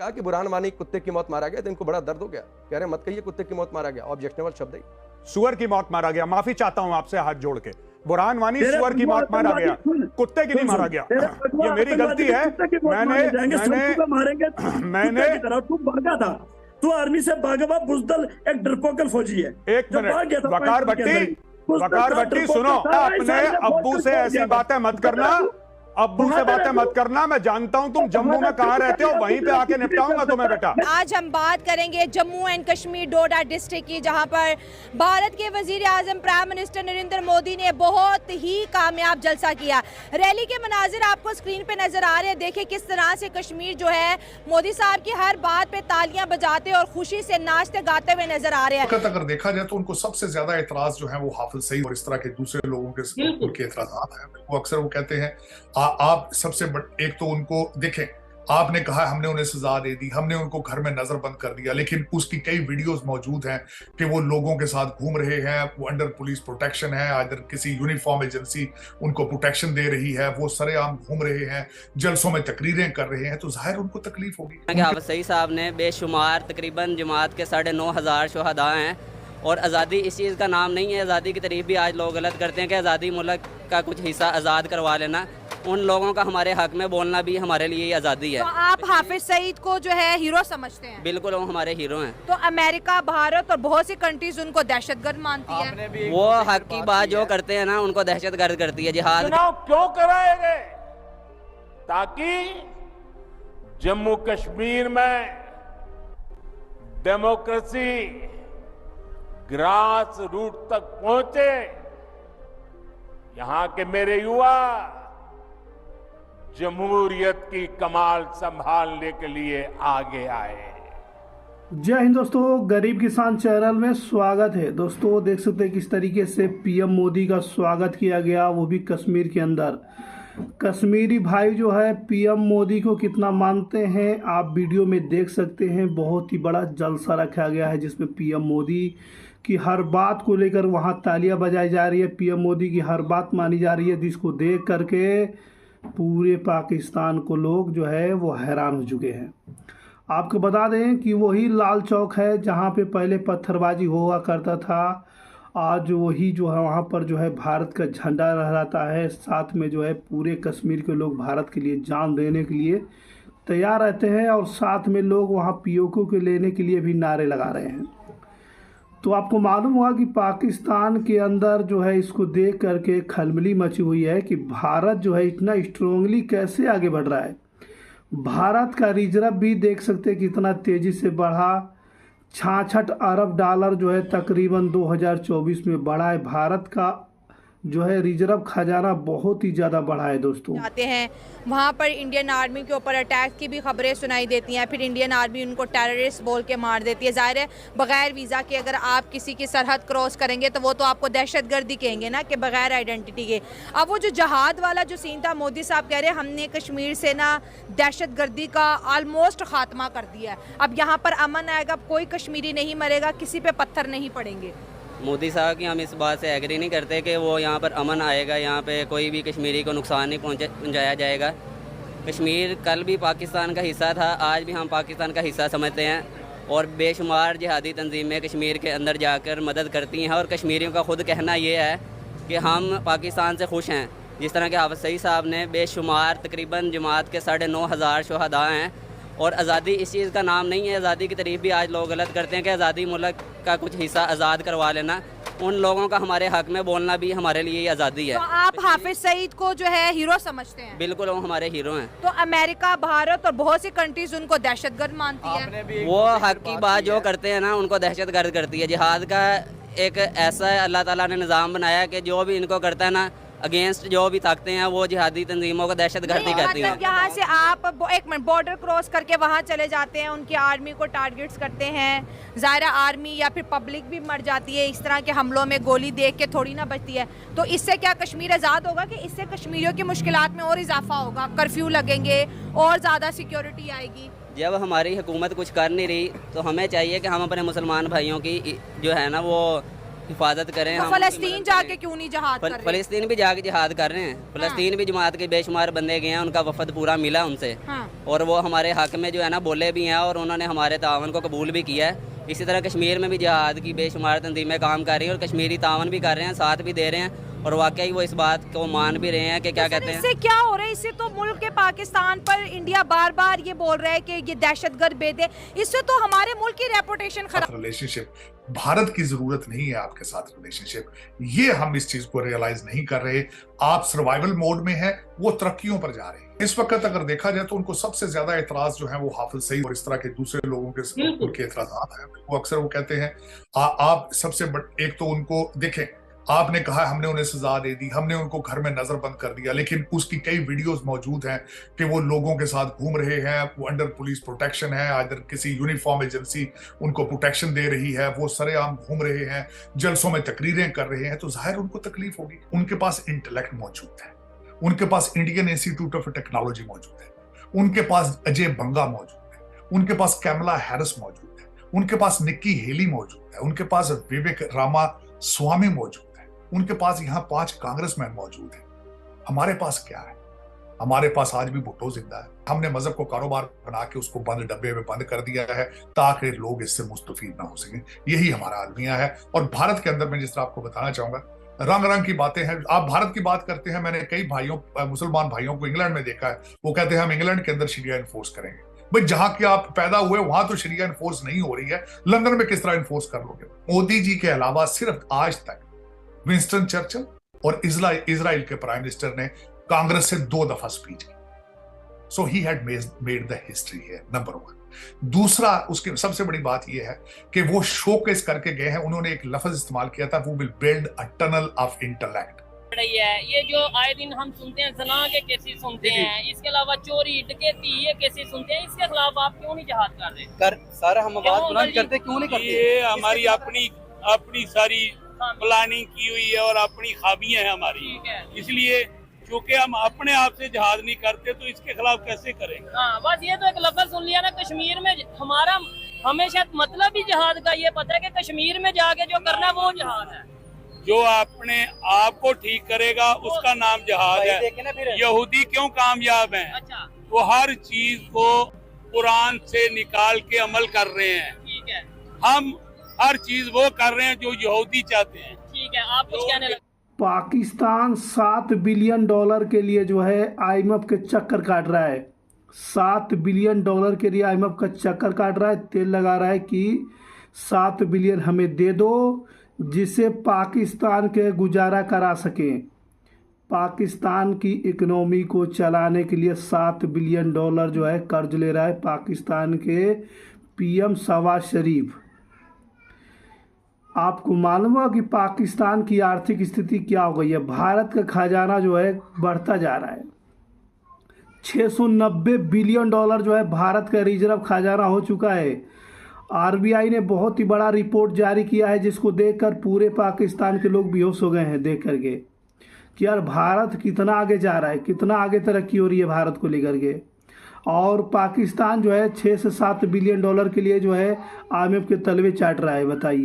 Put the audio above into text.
कहा कि बुरहान वानी कुत्ते की मौत मारा गया तो इनको बड़ा दर्द हो गया, कह रहे मत कहिए कुत्ते की मौत मारा गया, ऑब्जेक्शनेबल शब्द है। सुअर की मौत मारा गया, माफी चाहता हूं आपसे हाथ जोड़ के। बुरहान वानी सुअर की मौत मारा गया, कुत्ते की नहीं मारा गया। ये मेरी गलती है। मैंने तू भागा था, तू आर्मी से भागा हुआ बुजदल एक डरपोकल फौजी है। एक मिनट वकार भट्टी सुनो, अपने अब्बू से ऐसी बातें मत करना, अब्बू से बातें मत करना। मैं जानता हूं तुम जम्मू में कहां रहते हो, वहीं पे आके निपटाऊंगा तुम्हें बेटा। आज हम बात करेंगे Jammu and Kashmir Doda district की, जहां पर भारत के वजीर आजम प्राइम मिनिस्टर नरेंद्र मोदी ने बहुत ही कामयाब जलसा किया। रैली के मनाजिर आपको स्क्रीन पे नजर आ रहे हैं। देखिए किस तरह से कश्मीर जो है मोदी साहब की हर बात पे तालियां बजाते और खुशी से नाचते गाते हुए नजर आ रहे हैं। अगर देखा जाए तो उनको सबसे ज्यादा एतराज जो है वो हाफिज सईद और इस तरह के दूसरे लोगों के उनके एतराज हैं। वो अक्सर वो कहते हैं आप सबसे एक तो उनको देखें, आपने कहा हमने उन्हें सजा दे दी, हमने उनको घर में नजर बंद कर दिया, लेकिन उसकी कई वीडियोस मौजूद हैं कि वो लोगों के साथ घूम रहे हैं, वो अंडर पुलिस प्रोटेक्शन है, अगर किसी यूनिफॉर्म एजेंसी उनको प्रोटेक्शन दे रही है, वो सरेआम घूम रहे हैं, जलसों में तकरीरें कर रहे हैं, तो जाहिर उनको तकलीफ होगी। हाफिज सईद साहब ने बेशुमार तकरीबन जमात के 9,500 शुहदा हैं और आज़ादी इस चीज़ का नाम नहीं है। आज़ादी की तारीफ भी आज लोग गलत करते हैं कि आज़ादी मुल्क का कुछ हिस्सा आज़ाद करवा लेना। उन लोगों का हमारे हक में बोलना भी हमारे लिए ही आज़ादी है। तो आप हाफिज सईद को जो है हीरो समझते हैं? बिल्कुल, वो हमारे हीरो हैं। तो अमेरिका, भारत और बहुत सी कंट्रीज उनको दहशतगर्द मानती है। वो हक की बात जो करते हैं ना, उनको दहशतगर्द करती है। जिहाद चुनाव क्यों कराए गए? ताकि जम्मू कश्मीर में डेमोक्रेसी ग्रास रूट तक पहुंचे। यहां के मेरे युवा जमहूरियत की कमाल संभालने के लिए आगे आए। जय हिंद दोस्तों, गरीब किसान चैनल में स्वागत है। दोस्तों देख सकते हैं किस तरीके से पीएम मोदी का स्वागत किया गया, वो भी कश्मीर के अंदर। कश्मीरी भाई जो है पीएम मोदी को कितना मानते हैं आप वीडियो में देख सकते हैं। बहुत ही बड़ा जलसा रखा गया है जिसमें पीएम मोदी की हर बात को लेकर वहां तालियां बजाई जा रही है। पीएम मोदी की हर बात मानी जा रही है, जिसको देख करके पूरे पाकिस्तान को लोग जो है वो हैरान हो चुके हैं। आपको बता दें कि वही लाल चौक है जहां पे पहले पत्थरबाजी हुआ करता था। आज वही जो है वहां पर जो है भारत का झंडा लहराता है। साथ में जो है पूरे कश्मीर के लोग भारत के लिए जान देने के लिए तैयार रहते हैं और साथ में लोग वहां पीओके को लेने के लिए भी नारे लगा रहे हैं। तो आपको मालूम हुआ कि पाकिस्तान के अंदर जो है इसको देख करके खलबली मची हुई है कि भारत जो है इतना स्ट्रोंगली कैसे आगे बढ़ रहा है। भारत का रिजर्व भी देख सकते हैं कितना तेज़ी से बढ़ा। 66 अरब डॉलर जो है तकरीबन 2024 में बढ़ा है। भारत का जो है रिजर्व खजाना बहुत ही ज़्यादा बढ़ा है। दोस्तों आते हैं वहाँ पर इंडियन आर्मी के ऊपर अटैक की भी खबरें सुनाई देती हैं, फिर इंडियन आर्मी उनको टेररिस्ट बोल के मार देती है। जाहिर है बगैर वीज़ा के अगर आप किसी की सरहद क्रॉस करेंगे तो वो तो आपको दहशतगर्दी कहेंगे ना, कि बगैर आइडेंटिटी के। अब वो जो जहाद वाला जो सीन था, मोदी साहब कह रहे हैं हमने कश्मीर से ना दहशतगर्दी का ऑलमोस्ट खात्मा कर दिया है, अब यहाँ पर अमन आएगा, कोई कश्मीरी नहीं मरेगा, किसी पे पत्थर नहीं पड़ेंगे। मोदी साहब की हम इस बात से एग्री नहीं करते कि वो यहाँ पर अमन आएगा, यहाँ पे कोई भी कश्मीरी को नुकसान नहीं पहुँचाया जाएगा। कश्मीर कल भी पाकिस्तान का हिस्सा था, आज भी हम पाकिस्तान का हिस्सा समझते हैं और बेशुमार जिहादी तंजीमें कश्मीर के अंदर जाकर मदद करती हैं। और कश्मीरियों का खुद कहना ये है कि हम पाकिस्तान से खुश हैं। जिस तरह के हाफिज सईद साहब ने बेशुमार तकरीबन जमात के 9,500 शुहदा हैं और आज़ादी इस चीज़ का नाम नहीं है। आज़ादी की तारीफ भी आज लोग गलत करते हैं कि आज़ादी मुल्क का कुछ हिस्सा आज़ाद करवा लेना। उन लोगों का हमारे हक में बोलना भी हमारे लिए ही आज़ादी है। तो आप हाफिज सईद को जो है हीरो समझते हैं? बिल्कुल, वो हमारे हीरो हैं। तो अमेरिका, भारत और बहुत सी कंट्रीज उनको दहशतगर्द मानती है। वो हक की बात जो करते हैं ना, उनको दहशतगर्द करती है। जिहाद का एक ऐसा अल्लाह ताला ने निज़ाम बनाया कि जो भी इनको करता है ना, अगेंस्ट जो भी ताकतें हैं वो जिहादी तंजीमों को दहशतगर्दी करती हैं। मतलब यहाँ से आप एक मिनट बॉर्डर क्रॉस करके वहाँ चले जाते हैं, उनकी आर्मी को टारगेट्स करते हैं। ज़ाहिर आर्मी या फिर पब्लिक भी मर जाती है इस तरह के हमलों में, गोली देख के थोड़ी ना बचती है। तो इससे क्या कश्मीर आज़ाद होगा कि इससे कश्मीरियों की मुश्किलात में और इजाफा होगा, कर्फ्यू लगेंगे और ज़्यादा सिक्योरिटी आएगी? जब हमारी हुकूमत कुछ कर नहीं रही तो हमें चाहिए कि हम अपने मुसलमान भाइयों की जो है ना वो हिफाजत करें। तो हम फलस्तीन जाके क्यों नहीं जहाद कर रहे? फलस्तीन भी जाके जिहाद कर रहे हैं। फलस्तीन भी जमात के बेशुमार बंदे गए हैं, उनका वफद पूरा मिला उनसे, हाँ। और वो हमारे हक में जो है ना बोले भी हैं, और उन्होंने हमारे तावन को कबूल भी किया है। इसी तरह कश्मीर में भी जिहाद की बेशुमार तंजीमें काम कर रही हैं और कश्मीरी तावन भी कर रहे हैं, साथ भी दे रहे हैं, और वाकई वो इस बात को मान भी रहे हैं कि क्या कहते हैं। इससे क्या हो रहा है? इससे तो मुल्क के पाकिस्तान पर इंडिया बार बार ये बोल रहा है कि ये दहशतगर्द भेद है, इससे तो हमारे मुल्क की रेपुटेशन खराब। रिलेशनशिप, भारत की जरूरत नहीं है आपके साथ रिलेशनशिप, ये हम इस चीज को रियलाइज नहीं कर रहे। आप सर्वाइवल मोड में हैं, वो तरक्कियों पर जा रहे हैं। इस वक्त अगर देखा जाए तो उनको सबसे ज्यादा एतराज जो है वो हाफिज सईद और इस तरह के दूसरे लोगों के उनके एतराजात हैं। वो अक्सर वो कहते हैं आप सबसे एक तो उनको देखें, आपने कहा हमने उन्हें सजा दे दी, हमने उनको घर में नजर बंद कर दिया, लेकिन उसकी कई वीडियोस मौजूद हैं कि वो लोगों के साथ घूम रहे हैं, वो अंडर पुलिस प्रोटेक्शन है, अदर किसी यूनिफॉर्म एजेंसी उनको प्रोटेक्शन दे रही है, वो सरेआम घूम रहे हैं, जलसों में तकरीरें कर रहे हैं, तो जाहिर उनको तकलीफ होगी। उनके पास इंटेलेक्ट मौजूद है, उनके पास इंडियन इंस्टीट्यूट ऑफ टेक्नोलॉजी मौजूद है, उनके पास अजय बंगा मौजूद है, उनके पास कैमला हैरिस मौजूद है, उनके पास निक्की हेली मौजूद है, उनके पास विवेक रामा स्वामी मौजूद है, उनके पास यहाँ 5 कांग्रेसमैन मौजूद हैं। हमारे पास क्या है? हमारे पास आज भी भुट्टो जिंदा है। हमने मजहब को कारोबार बना के उसको बंद डब्बे में बंद कर दिया है ताकि लोग इससे मुस्तफीद ना हो सके। यही हमारा अलमिया है। और भारत के अंदर मैं जिस तरह आपको बताना चाहूंगा, रंग रंग की बातें हैं। आप भारत की बात करते हैं, मैंने कई भाइयों मुसलमान भाइयों को इंग्लैंड में देखा है, वो कहते हैं हम इंग्लैंड के अंदर शरिया इन्फोर्स करेंगे। भाई जहां के आप पैदा हुए वहां तो शरिया इन्फोर्स नहीं हो रही है, लंदन में किस तरह इन्फोर्स कर लोगे? मोदी जी के अलावा सिर्फ आज तक विंस्टन चर्चिल और इजराइल के प्राइम मिनिस्टर ने कांग्रेस से 2 दफा स्पीच की। So he had made the history here, number 1। दूसरा, उसकी सबसे बड़ी बात यह है कि वो शोकेस करके गए हैं, उन्होंने एक लफ्ज इस्तेमाल किया था, वो will build a tunnel of intellect. ये जो आए दिन हम सुनते हैं, जना के केसेस सुनते हैं, इसके अलावा चोरी डकैती ये केसेस सुनते हैं, इसके खिलाफ आप क्यों नहीं जहाद कर रहे? सर हम बात बुलंद करते क्यों नहीं करते? ये हमारी अपनी सारी प्लानिंग की हुई है और अपनी खाबियां हैं हमारी, इसलिए क्योंकि हम अपने आप से जहाद नहीं करते तो इसके खिलाफ कैसे करेंगे? हाँ, बस ये तो एक लफ्ज सुन लिया ना, कश्मीर में हमारा हमेशा मतलब ही जहाद का ये पता है कि कश्मीर में जाके जो करना वो जहाद है। जो अपने आप को ठीक करेगा उसका नाम जहाद है। यहूदी क्यों कामयाब हैं? अच्छा, वो हर चीज को कुरान से निकाल के अमल कर रहे हैं। ठीक है, हम हर चीज वो कर रहे हैं जो यहूदी चाहते हैं। ठीक है, आप कुछ कहने लगे। पाकिस्तान $7 बिलियन के लिए जो है IMF के चक्कर काट रहा है। $7 बिलियन के लिए IMF का चक्कर काट रहा है, तेल लगा रहा है कि 7 बिलियन हमें दे दो जिससे पाकिस्तान के गुजारा करा सकें। पाकिस्तान की इकोनॉमी को चलाने के लिए $7 बिलियन जो है कर्ज ले रहा है पाकिस्तान के PM शहबाज शरीफ। आपको मालूम है कि पाकिस्तान की आर्थिक स्थिति क्या हो गई है? भारत का खजाना जो है बढ़ता जा रहा है। $690 बिलियन जो है भारत का रिजर्व खजाना हो चुका है। RBI ने बहुत ही बड़ा रिपोर्ट जारी किया है जिसको देखकर पूरे पाकिस्तान के लोग बेहोश हो गए हैं देख करके कि यार भारत कितना आगे जा रहा है, कितना आगे तरक्की हो रही है भारत को लेकर के। और पाकिस्तान जो है $6 से $7 बिलियन के लिए जो है IMF के तलवे चाट रहा है। बताइए।